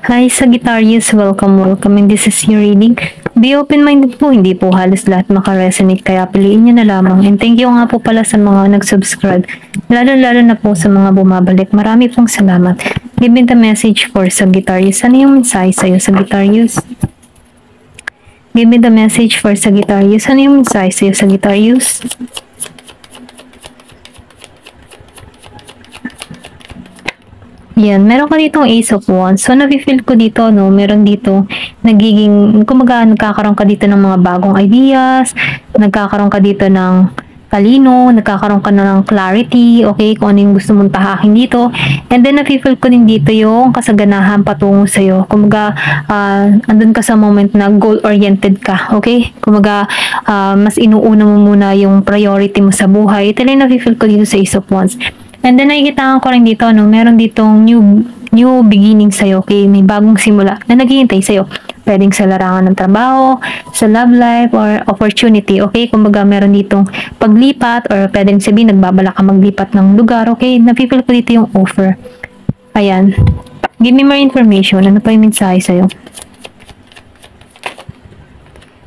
Hi Sagittarius, welcome and this is your reading. Be open-minded po, hindi po halos lahat makaresonate kaya piliin nyo na lamang. And thank you nga po pala sa mga nag-subscribe, lalo na po sa mga bumabalik. Marami pong salamat. Give me the message for Sagittarius. Ano yung mensahe sa'yo, Sagittarius? Give me the message for Sagittarius. Ano yung mensahe sa'yo, Sagittarius? Yan, meron ka ditong Ace of Wands. So, nafe-feel ko dito, no, meron dito nagiging, kumaga, nagkakaroon ka dito ng mga bagong ideas, nagkakaroon ka dito ng talino, nagkakaroon ka na ng clarity, okay, kung ano yung gusto mong tahakin dito. And then, nafe-feel ko din dito yung kasaganahan patungo sa'yo. Kumaga, andun ka sa moment na goal-oriented ka, okay? Kumaga, mas inuuna mo muna yung priority mo sa buhay. Ito lang nafe-feel ko dito sa Ace of Wands. And then, nakikita ko rin dito, no, meron ditong new beginning sa'yo, okay? May bagong simula na naghihintay sa'yo. Pwedeng sa larangan ng trabaho, sa love life, or opportunity, okay? Kumbaga, meron ditong paglipat, or pwedeng sabihin, nagbabala ka maglipat ng lugar, okay? Napipil ko dito yung offer. Ayan. Give me more information. Ano pa yung mensahe sa'yo?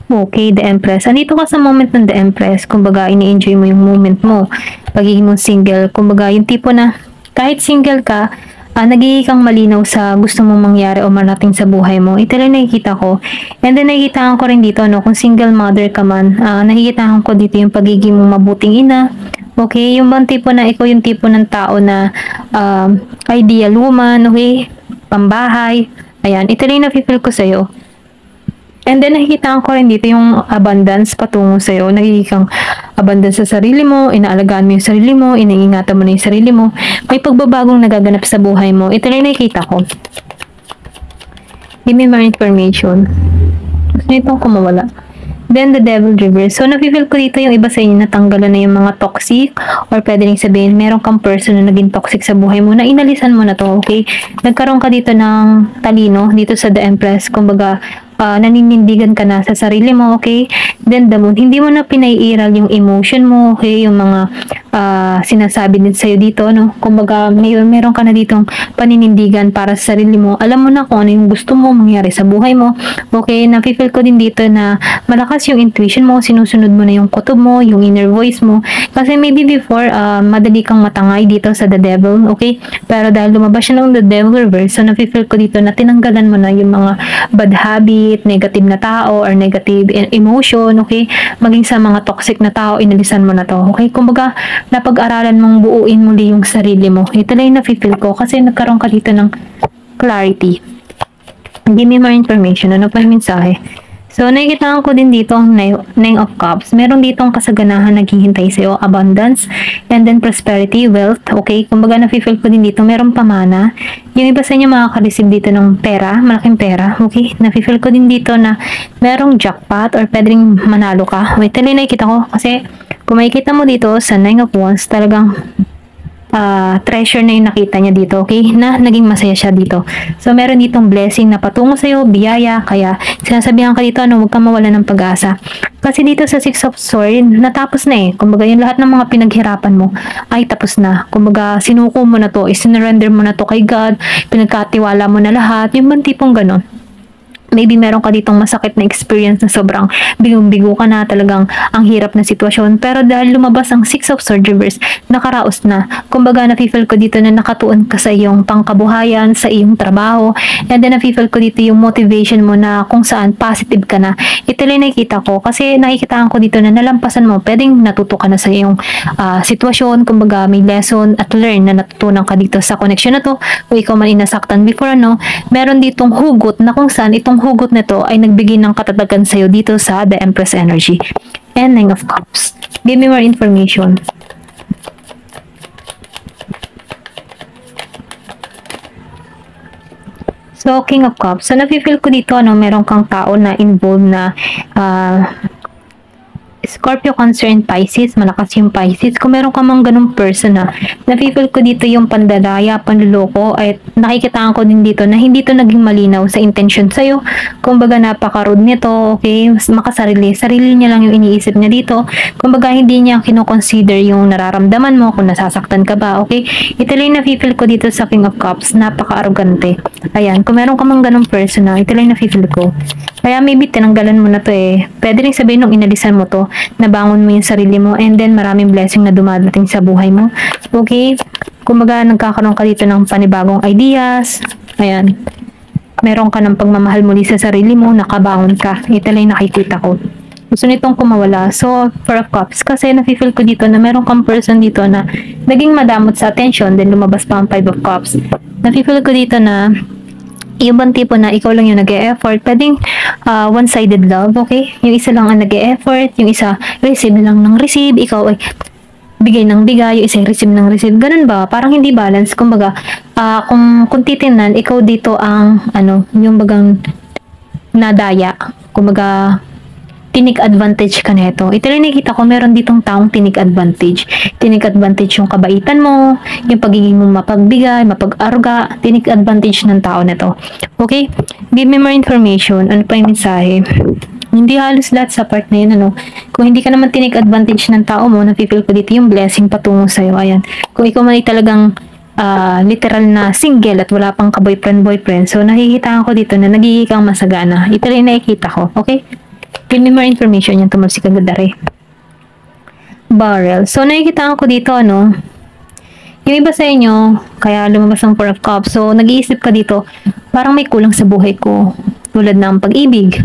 Okay, the Empress. Andito ka sa moment ng the Empress. Kumbaga, ini-enjoy mo yung moment mo. Pagiging mo single. Kumbaga, yung tipo na kahit single ka, nagiging kang malinaw sa gusto mong mangyari o marating sa buhay mo. Ito lang nakikita ko. And then, nakikita ko rin dito, no, kung single mother ka man, nakikita ko dito yung pagiging mong mabuting ina. Okay, yung bang tipo na ikaw yung tipo ng tao na ideal woman, okay, pambahay. Ayan, ito lang nafe-feel ko sa'yo. And then, nakikita ko rin dito yung abundance patungo sa'yo. Nagiging kang abundance sa sarili mo, inaalagaan mo yung sarili mo, iniingatan mo na yung sarili mo. May pagbabagong nagaganap sa buhay mo. Ito lang nakikita ko. Give me more information. Gusto nyo itong kumawala. Then, the devil reverse. So, nafe-feel ko dito yung iba sa inyo natanggalan na yung mga toxic or pwede rin sabihin, meron kang person na naging toxic sa buhay mo na inalisan mo na to, okay? Nagkaroon ka dito ng talino, dito sa the Empress. Kumbaga, naninindigan ka na sa sarili mo, okay? Then, the moon, hindi mo na pinaiiral yung emotion mo, okay? Yung mga sinasabi din sa'yo dito, no? Kumbaga, meron ka na ditong paninindigan para sa sarili mo. Alam mo na kung ano yung gusto mo mangyari sa buhay mo, okay? Nafe-feel ko din dito na malakas yung intuition mo, sinusunod mo na yung kutob mo, yung inner voice mo. Kasi maybe before, madali kang matangay dito sa the devil, okay? Pero dahil lumabas siya ng the devil reverse, so nafe-feel ko dito na tinanggalan mo na yung mga bad habit, negative na tao, or negative emotion, okay? Maging sa mga toxic na tao, inalisan mo na to, okay? Kumbaga, napag-aralan mong buuin muli yung sarili mo. Ito lang yung nafe-feel ko kasi nagkaroon ka dito ng clarity. Give me more information. Ano pa yung mensahe? So, nakikita ko din dito ang Nine of Cups. Meron ditong kasaganahan naghihintay sa'yo, abundance, and then prosperity, wealth, okay? Kumbaga, nafe-feel ko din dito, meron pamana. Yung iba sa inyo makaka-receive dito ng pera, malaking pera, okay? Nafe-feel ko din dito na merong jackpot or pwedeng manalo ka. Wait, tuloy nakikita ko kasi kung makikita mo dito sa Nine of Wands, talagang treasure na yung nakita niya dito, okay? Na naging masaya siya dito. So, meron ditong blessing na patungo sa'yo, biyaya, kaya sinasabihan ka dito, huwag kang mawala ng pag-asa. Kasi dito sa Six of Swords, natapos na eh. Kumbaga, yung lahat ng mga pinaghirapan mo ay tapos na. Kumbaga, sinuko mo na to, isinurrender mo na to kay God, pinagkatiwala mo na lahat, yung bang tipong ganon. Maybe meron ka ditong masakit na experience na sobrang bigong-bigo ka na, talagang ang hirap na sitwasyon. Pero dahil lumabas ang Six of Swords reverse, nakaraos na. Kumbaga, nafe-feel ko dito na nakatuon ka sa iyong pangkabuhayan, sa iyong trabaho. And then, nafe-feel ko dito yung motivation mo na kung saan positive ka na. Ito lang nakikita ko. Kasi nakikitaan ko dito na nalampasan mo. Pwedeng natuto ka na sa iyong sitwasyon. Kumbaga, may lesson at learn na natutunan ka dito sa connection na to. Kung ikaw man inasaktan before, no? Meron ditong hugot na kung saan itong hugot na to ay nagbigay ng katatagan sa'yo dito sa the Empress energy. And Nine of Cups. Give me more information. So, King of Cups. So, nafe-feel ko dito, meron kang tao na involved na Scorpio, Cancer, and Pisces. Malakas yung Pisces. Kung meron ka mang ganung person na na-feel ko dito yung pandalaya, panluloko, at nakikitaan ko din dito na hindi to naging malinaw sa intention sa'yo. Kumbaga napaka-rude nito, okay? Makasarili. Sarili niya lang yung iniisip niya dito. Kumbaga hindi niya kinoconsider yung nararamdaman mo, kung nasasaktan ka ba, okay? Ito lang yung na-feel ko dito sa King of Cups. Napaka-arrogante. Ayan. Kung meron ka mang ganung person na, ito lang yung na-feel ko. Kaya maybe tinanggalan mo na to eh. Pwede rin sabihin nung inalisan mo to, nabangon mo yung sarili mo, and then maraming blessing na dumadating sa buhay mo. Okay? Kumbaga nagkakaroon ka dito ng panibagong ideas. Ayan. Meron ka ng pagmamahal muli sa sarili mo, nakabangon ka. Ito lang yung nakikita ko. Gusto nitong kumawala. So, Four of Cups. Kasi nafe-feel ko dito na meron kang person dito na naging madamot sa attention, then lumabas pa ang Five of Cups. Nafe-feel ko dito na yung bang tipo na ikaw lang yung nag-e-effort, pwedeng one-sided love, okay? Yung isa lang ang nag-e-effort, yung isa receive lang ng receive, ikaw ay bigay ng bigay, yung isa receive ng receive. Ganun ba? Parang hindi balance. Kumbaga, kung titingnan, ikaw dito ang, yung bagang nadaya. Kumbaga, tinig advantage ka neto. Ito rin nakita ko, meron ditong taong tinig advantage. Tinig advantage yung kabaitan mo, yung pagiging mo mapagbigay, mapag-aruga, tinig advantage ng tao neto. Okay? Give me more information. Ano pa yung mensahe? Hindi halos lahat sa part na yun, Kung hindi ka naman tinig advantage ng tao mo, napipil ko dito yung blessing patungo sa'yo. Ayan. Kung ikaw man ay talagang literal na single at wala pang ka-boyfriend, so nakikita ko dito na nagiging kang masagana. Ito rin nakikita ko. Okay? Give me more information yung tumal si Kagadare. Barrel. So, nakikita ko dito, yung iba sa inyo, kaya lumabas ang Four of Cups. So, nag-iisip ka dito, parang may kulang sa buhay ko. Tulad ng pag-ibig,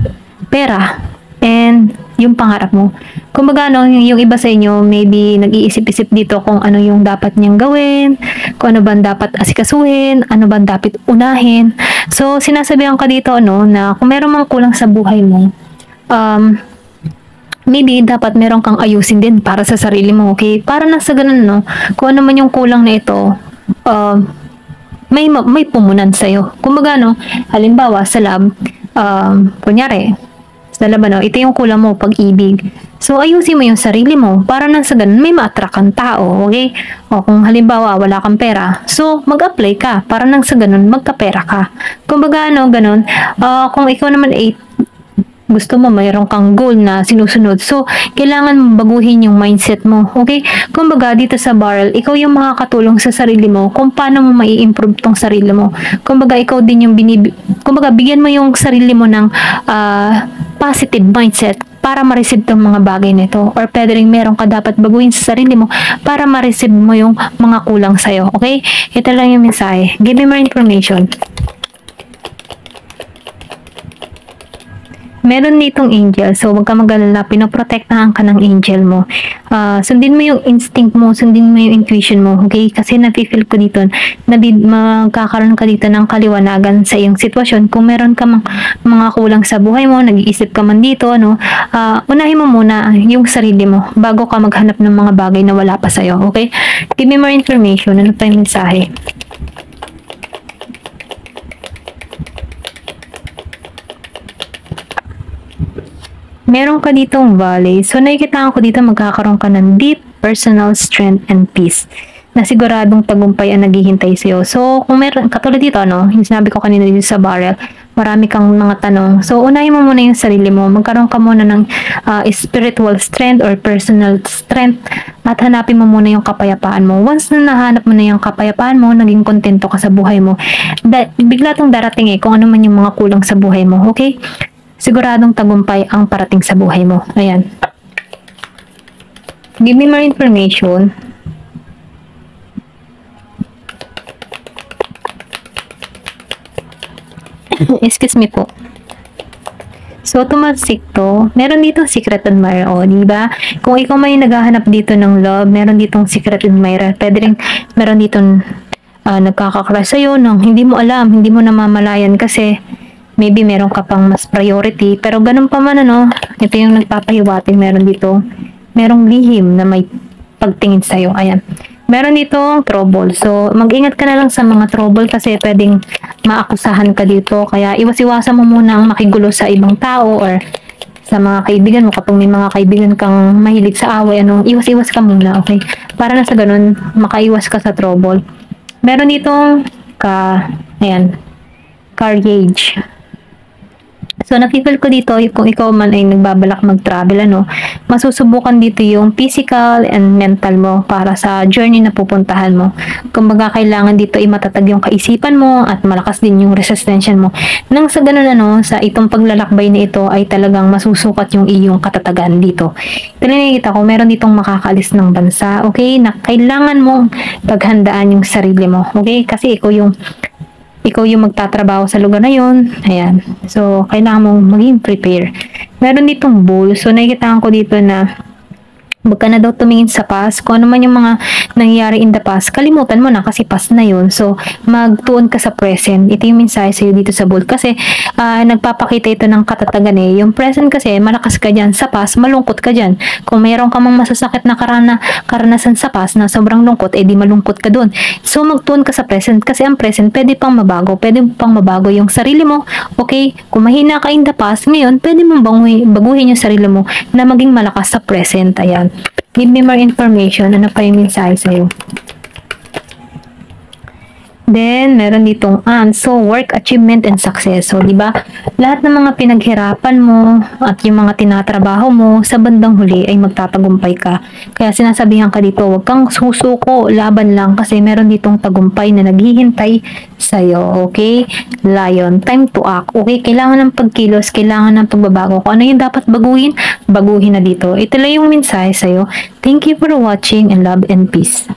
pera, and yung pangarap mo. Kumbaga, yung iba sa inyo, maybe nag-iisip-isip dito kung ano yung dapat niyang gawin, kung ano ba dapat asikasuhin, ano ba dapat unahin. So, sinasabihan ka dito, na kung meron mang kulang sa buhay mo, maybe dapat meron kang ayusin din para sa sarili mo, okay? Para na sa ganun, kung ano man yung kulang na ito, may pumunan sa'yo. Kumbaga, halimbawa, sa lab, kunyari, sa lab, ito yung kulang mo, pag-ibig. So, ayusin mo yung sarili mo para na sa ganun, may ma-attract kang tao, okay? O kung halimbawa, wala kang pera, so, mag-apply ka para nang sa ganun, magka-pera ka. Kumbaga, ganun, kung ikaw naman gusto mo, mayroon kang goal na sinusunod. So, kailangan baguhin yung mindset mo. Okay? Kumbaga, dito sa barrel, ikaw yung makakatulong sa sarili mo kung paano mo mai-improve tong sarili mo. Kumbaga, ikaw din yung kumbaga, bigyan mo yung sarili mo ng positive mindset para ma-receive tong mga bagay nito. Or pwede rin meron ka dapat baguhin sa sarili mo para ma-receive mo yung mga kulang sa'yo. Okay? Ito lang yung mensahe. Give me more information. Meron ditong angel. So, wag ka mag-alala. Pinoprotektahan ka ng angel mo. Sundin mo yung instinct mo. Sundin mo yung intuition mo. Okay? Kasi nafe-feel ko dito na magkakaroon ka dito ng kaliwanagan sa iyong sitwasyon. Kung meron ka mga kulang sa buhay mo, nag-iisip ka man dito, unahin mo muna yung sarili mo bago ka maghanap ng mga bagay na wala pa sa'yo. Okay? Give me more information. Ano pa yung mensahe? Meron ka ditong valley. So, nakikita ko dito magkakaroon ka ng deep personal strength and peace na siguradong tagumpay ang naghihintay sa'yo. So, kung meron, katulad dito, yung sinabi ko kanina dito sa barrel, marami kang mga tanong. So, unahin mo muna yung sarili mo. Magkaroon ka muna ng spiritual strength or personal strength at hanapin mo muna yung kapayapaan mo. Once na nahanap mo na yung kapayapaan mo, naging kontento ka sa buhay mo, bigla tong darating kung ano man yung mga kulang sa buhay mo. Okay? Siguradong tagumpay ang parating sa buhay mo. Ayan. Give me more information. Excuse me po. So, tumalsik to. Meron dito secret admirer. O, diba? Kung ikaw may naghahanap dito ng love, meron ditong secret admirer. Pwede rin, meron ditong nagkakakrush sa'yo nang hindi mo alam, hindi mo namamalayan kasi maybe meron ka pang mas priority. Pero ganun pa man, ito yung nagpapahiwatig. Meron dito, merong lihim na may pagtingin sa'yo. Ayan. Meron dito trouble. So, mag-ingat ka na lang sa mga trouble kasi pwedeng maakusahan ka dito. Kaya, iwas-iwasan mo muna ang makigulo sa ibang tao or sa mga kaibigan mo. Kapag may mga kaibigan kang mahilig sa away, iwas-iwas ka muna, okay? Para na sa ganun, makaiwas ka sa trouble. Meron ditong ayan, courage. So, nakikita ko dito, kung ikaw man ay nagbabalak mag-travel, masusubukan dito yung physical and mental mo para sa journey na pupuntahan mo. Kumbaga, kailangan dito ay matatag yung kaisipan mo at malakas din yung resistensya mo. Nang sa ganun, sa itong paglalakbay na ito ay talagang masusukat yung iyong katatagan dito. Nakikita ko, meron ditong makakaalis ng bansa, okay? Na kailangan mong paghandaan yung sarili mo, okay? Kasi ikaw yung magtatrabaho sa lugar na yun. Ayan. So, kailangan mong maging prepare. Meron ditong bull. So, nakikita ko dito na wag ka na daw tumingin sa past. Kung ano man yung mga nangyayari in the past, kalimutan mo na kasi past na yun. So, magtuon ka sa present. Ito yung mensahe sa'yo dito sa bull. Kasi, nagpapakita ito ng katatagan eh. Yung present kasi, malakas ka dyan. Sa past, malungkot ka dyan. Kung mayroon ka mang masasakit na karanasan sa past na sobrang lungkot, di malungkot ka dun. So, magtuon ka sa present. Kasi ang present, pwede pang mabago. Pwede pang mabago yung sarili mo. Okay? Kung mahina ka in the past, ngayon, pwede mong baguhin yung sarili mo na maging malakas sa present. Ayan. Give me more information. Ano pa yung mensahe sa'yo? Then, meron ditong so work, achievement, and success. So, di ba? Lahat ng mga pinaghirapan mo at yung mga tinatrabaho mo sa bandang huli ay magtatagumpay ka. Kaya sinasabihan ka dito, huwag kang susuko, laban lang kasi meron ditong tagumpay na naghihintay sa'yo. Okay? Lion, time to act. Okay? Kailangan ng pagkilos, kailangan ng pagbabago. Kung ano yung dapat baguhin, baguhin na dito. Ito lang yung mensahe sa'yo. Thank you for watching and love and peace.